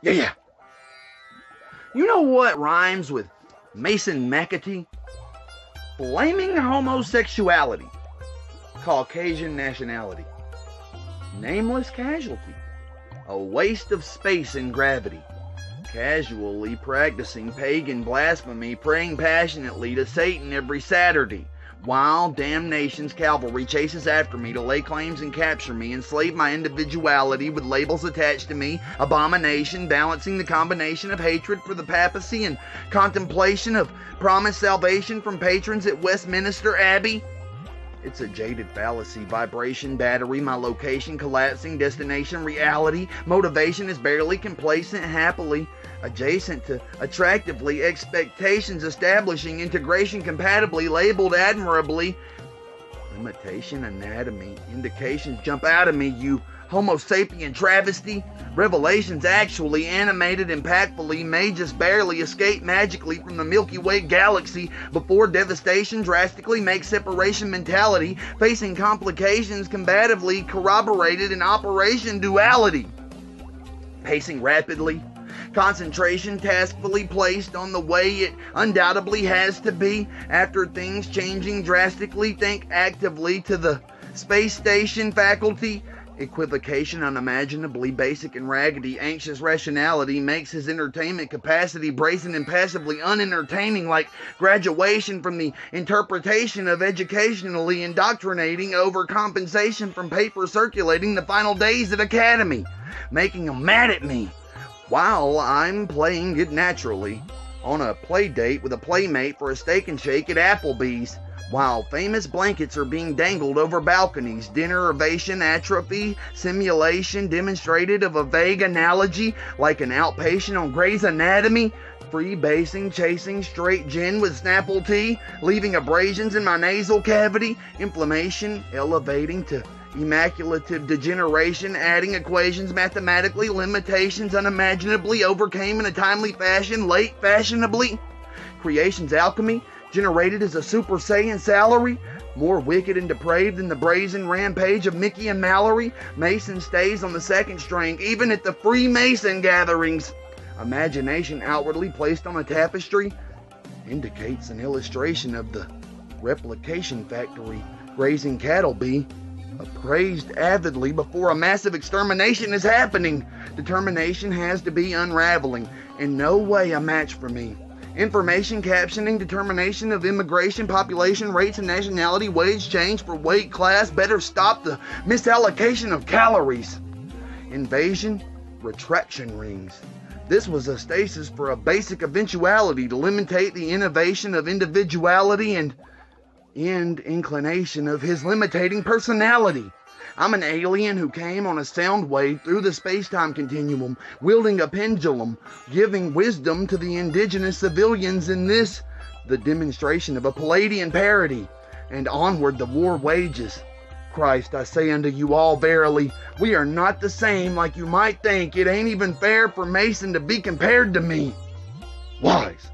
Yeah. You know what rhymes with Mason McAtee? Blaming homosexuality. Caucasian nationality. Nameless casualty. A waste of space and gravity. Casually practicing pagan blasphemy, praying passionately to Satan every Saturday, while damnation's cavalry chases after me to lay claims and capture me, enslave my individuality with labels attached to me, abomination, balancing the combination of hatred for the papacy and contemplation of promised salvation from patrons at Westminster Abbey. It's a jaded fallacy, vibration, battery, my location, collapsing, destination, reality, motivation is barely complacent, happily, adjacent to attractively, expectations establishing, integration compatibly, labeled admirably, limitation, anatomy, indications jump out of me, you Homo sapien travesty, revelations actually animated impactfully may just barely escape magically from the Milky Way galaxy before devastation drastically makes separation mentality, facing complications combatively corroborated in operation duality. Pacing rapidly, concentration taskfully placed on the way it undoubtedly has to be after things changing drastically, think actively to the space station faculty. Equivocation unimaginably basic and raggedy, anxious rationality makes his entertainment capacity brazen and passively unentertaining, like graduation from the interpretation of educationally indoctrinating over compensation from paper circulating the final days at academy, making them mad at me while I'm playing it naturally on a play date with a playmate for a steak and shake at Applebee's, while famous blankets are being dangled over balconies, denervation, atrophy, simulation demonstrated of a vague analogy like an outpatient on Grey's Anatomy, freebasing, chasing straight gin with Snapple tea, leaving abrasions in my nasal cavity, inflammation elevating to immaculative degeneration, adding equations mathematically, limitations unimaginably overcame in a timely fashion, late fashionably, creation's alchemy, generated as a Super Saiyan salary, more wicked and depraved than the brazen rampage of Mickey and Mallory. Mason stays on the second string, even at the Freemason gatherings. Imagination outwardly placed on a tapestry indicates an illustration of the replication factory grazing cattle bee, appraised avidly before a massive extermination is happening. Determination has to be unraveling, in no way a match for me. Information captioning, determination of immigration, population, rates, and nationality, wage change for weight class, better stop the misallocation of calories. Invasion, retraction rings. This was a stasis for a basic eventuality to limitate the innovation of individuality and end inclination of his limitating personality. I'm an alien who came on a sound wave through the space-time continuum, wielding a pendulum, giving wisdom to the indigenous civilians in this, the demonstration of a Palladian parody, and onward the war wages. Christ, I say unto you all verily, we are not the same like you might think. It ain't even fair for Mason to be compared to me. WiZe.